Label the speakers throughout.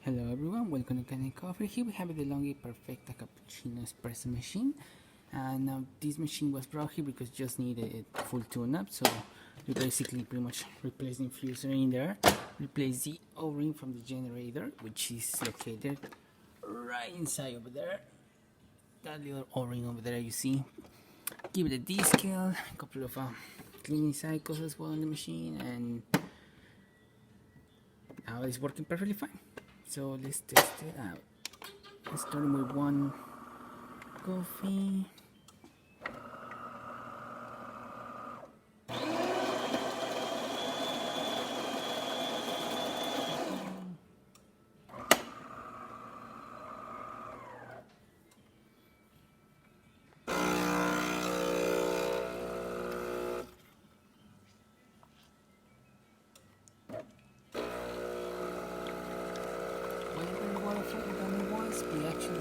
Speaker 1: Hello everyone, welcome to Kanen Coffee. Here we have the DeLonghi Perfecta Cappuccino Espresso machine. And now this machine was brought here because just needed a full tune-up. So we basically pretty much replace the infuser in there, replace the O-ring from the generator, which is located right inside over there. That little O-ring over there you see. Give it a descale, a couple of cleaning cycles as well on the machine, and now it's working perfectly fine. So let's test it out. Let's start with one coffee. We actually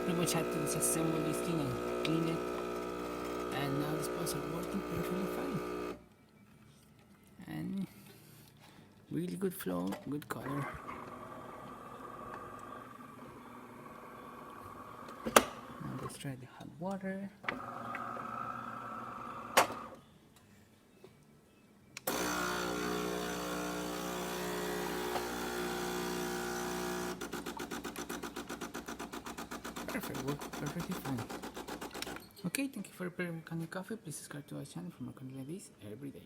Speaker 1: pretty much had to disassemble this thing and clean it, and now the spots are working perfectly fine, and really good flow, good color. Now let's try the hot water. Perfect, worked perfectly fine. Okay, thank you for preparing Kanen Coffee. Please subscribe to our channel for more content like this every day.